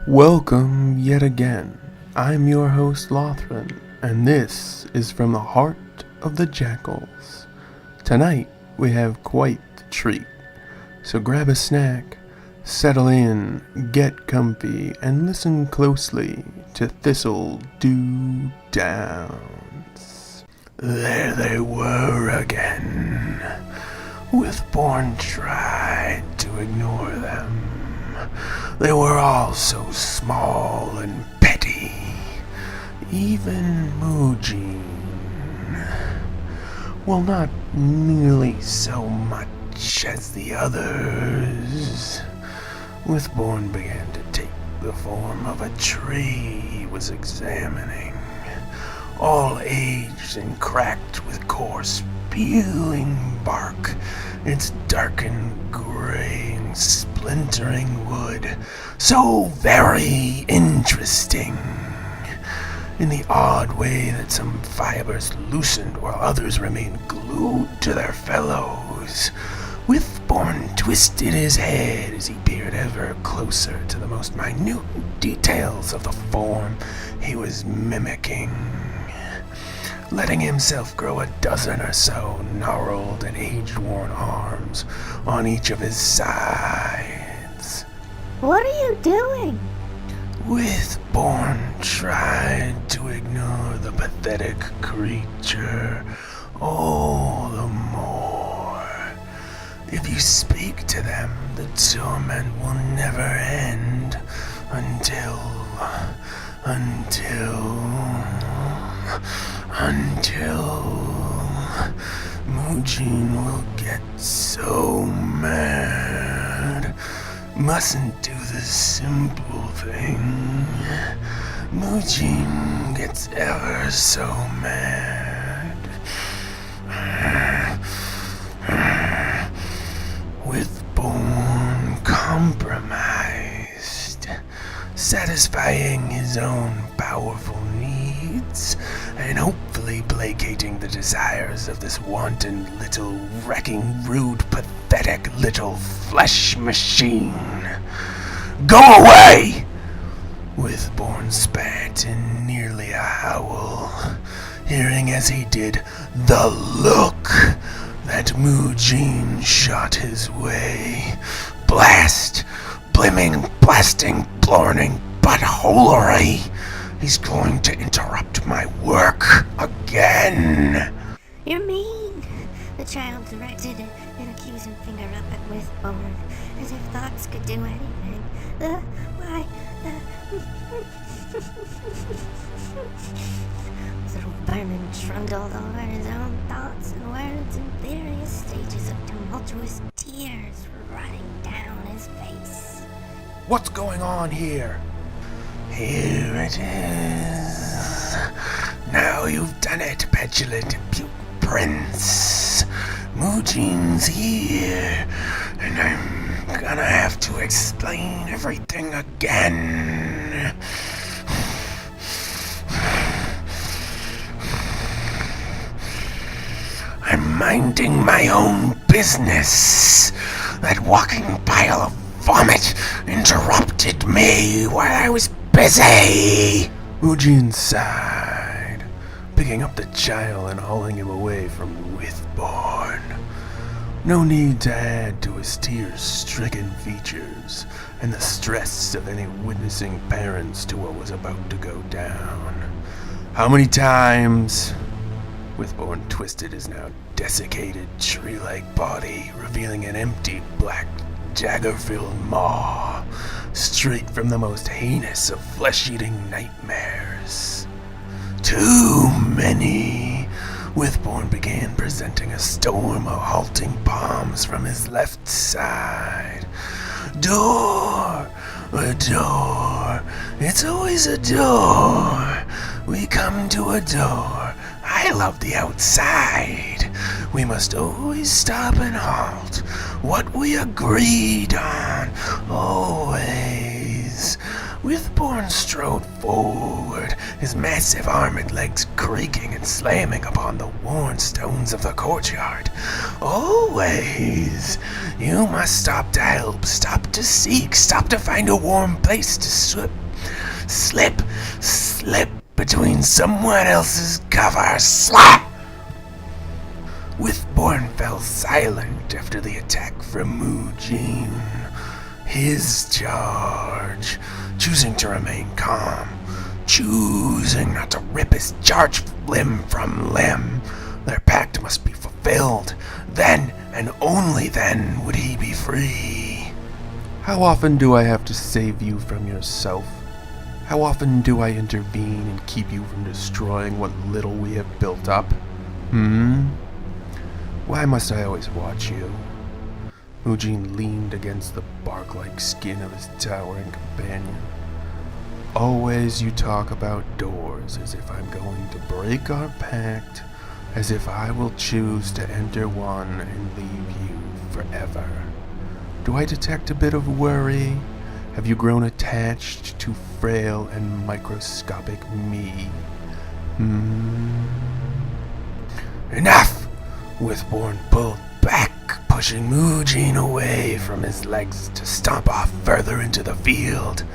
Welcome yet again. I'm your host Lothran, and this is from the heart of the Jakuls. Tonight we have quite the treat, so grab a snack, settle in, get comfy, and listen closely to Thistle Dew Downs. There they were again. Withborn tried to ignore them. They were all so small and petty. Even Mujin. Well, not nearly so much as the others. Withborn began to take the form of a tree he was examining, all aged and cracked with coarse, peeling bark, its darkened gray and splintering wood, so very interesting, in the odd way that some fibers loosened while others remained glued to their fellows. Withborn twisted his head as he peered ever closer to the most minute details of the form he was mimicking, letting himself grow a dozen or so gnarled and age-worn arms on each of his sides. What are you doing? Withborn tried to ignore the pathetic creature all the more. If you speak to them, the torment will never end until Mujin will get so mad. Mustn't do the simple thing. Mujin gets ever so mad. Withborn compromised, satisfying his own powerful needs and hopefully placating the desires of this wanton little wrecking, rude, pathetic little flesh machine. Go away! Withborn spat in nearly a howl, hearing as he did the look that Mujin shot his way. Blast! Blimmin', blasting, blorning buttholery! He's going to interrupt my work again! You're mean. The child directed an accusing finger up at Withborn, as if thoughts could do anything. Little vermin trundled over his own thoughts and words in various stages of tumultuous tears running down his face. What's going on here? Here it is. Now you've done it, petulant puke prince. Mujin's here, and I'm gonna have to explain everything again. I'm minding my own business. That walking pile of vomit interrupted me while I was busy. Mujin sighed, picking up the child and hauling him away from Withborn. No need to add to his tear-stricken features and the stress of any witnessing parents to what was about to go down. How many times? Withborn twisted his now desiccated tree-like body, revealing an empty, black, dagger-filled maw, straight from the most heinous of flesh-eating nightmares. Too many. Withborn began presenting a storm of halting palms from his left side. Door! A door! It's always a door! We come to a door. I love the outside. We must always stop and halt. What we agreed on. Always. Withborn strode forward, his massive armored legs creaking and slamming upon the worn stones of the courtyard. Always, you must stop to help, stop to seek, stop to find a warm place to slip between someone else's cover. Slap! Withborn fell silent after the attack from Mujin. His charge, choosing to remain calm, choosing not to rip his charge limb from limb. Their pact must be fulfilled. Then, and only then, would he be free. How often do I have to save you from yourself? How often do I intervene and keep you from destroying what little we have built up? Why must I always watch you? Mujin leaned against the bark-like skin of his towering companion. Always you talk about doors as if I'm going to break our pact, as if I will choose to enter one and leave you forever. Do I detect a bit of worry? Have you grown attached to frail and microscopic me? Enough! Withborn pulled back, pushing Mujin away from his legs to stomp off further into the field.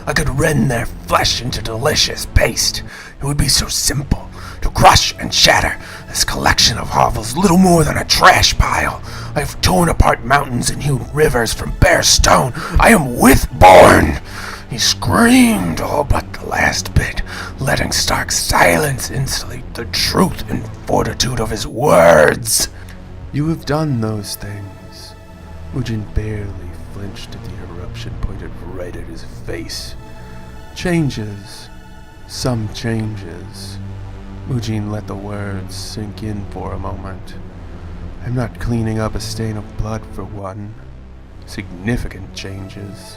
I could rend their flesh into delicious paste. It would be so simple to crush and shatter this collection of hovels, little more than a trash pile. I've torn apart mountains and hewn rivers from bare stone. I am Withborn! He screamed all but the last bit, letting stark silence insulate the truth and fortitude of his words. You have done those things. Mujin barely flinched at the eruption pointed right at his face. Changes. Some changes. Mujin let the words sink in for a moment. I'm not cleaning up a stain of blood for one. Significant changes.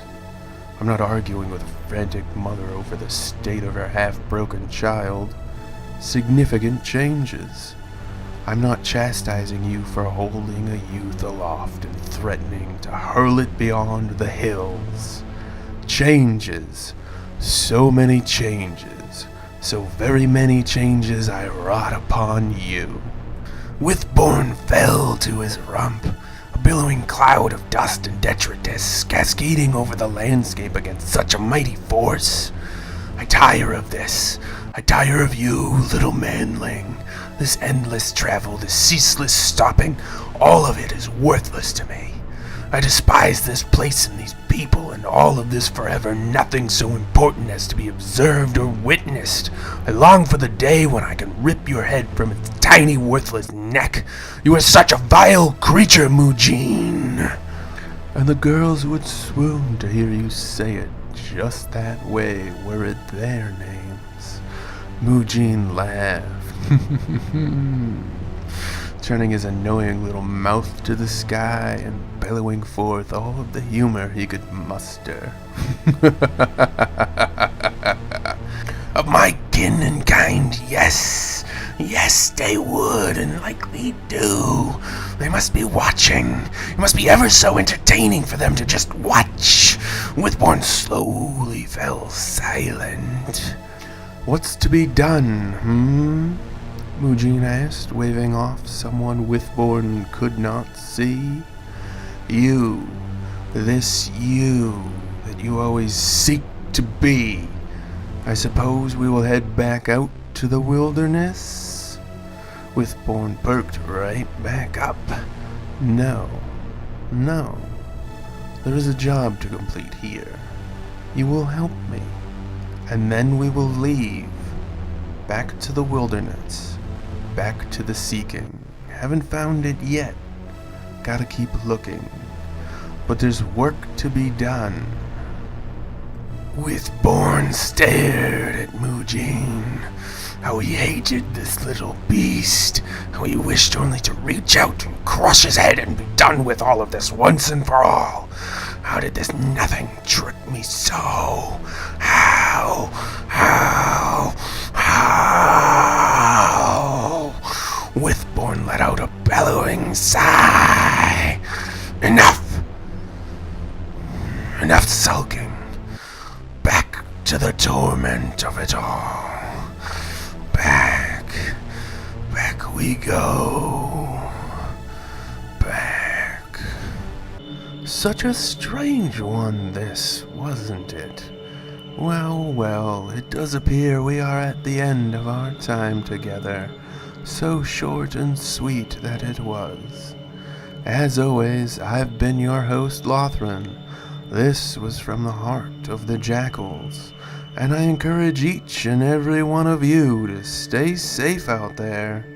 I'm not arguing with a frantic mother over the state of her half-broken child. Significant changes. I'm not chastising you for holding a youth aloft and threatening to hurl it beyond the hills. Changes. So many changes. So very many changes I wrought upon you. Withborn fell to his rump, a billowing cloud of dust and detritus cascading over the landscape against such a mighty force. I tire of this. I tire of you, little manling. This endless travel, this ceaseless stopping, all of it is worthless to me. I despise this place and these people and all of this forever, nothing so important as to be observed or witnessed. I long for the day when I can rip your head from its tiny, worthless neck. You are such a vile creature, Mujin. And the girls would swoon to hear you say it just that way were it their names. Mujin laughed, turning his annoying little mouth to the sky and bellowing forth all of the humor he could muster. Of my kin and kind, yes. Yes, they would, and likely do. They must be watching. It must be ever so entertaining for them to just watch. Withborn slowly fell silent. What's to be done, Mujin asked, waving off someone Withborn could not see. You, this you that you always seek to be. I suppose we will head back out to the wilderness? Withborn perked right back up. No. There is a job to complete here. You will help me. And then we will leave. Back to the wilderness. Back to the seeking. Haven't found it yet. Gotta keep looking. But there's work to be done. Withborn stared at Mujin. How he hated this little beast. How he wished only to reach out and crush his head and be done with all of this once and for all. How did this nothing trick me so? How? Withborn let out a bellowing sigh. Enough sulking. Back to the torment of it all. Back we go. Back. Such a strange one this, wasn't it? Well, it does appear we are at the end of our time together. So short and sweet that it was. As always, I've been your host, Lothran. This was from the heart of the Jakuls, and I encourage each and every one of you to stay safe out there.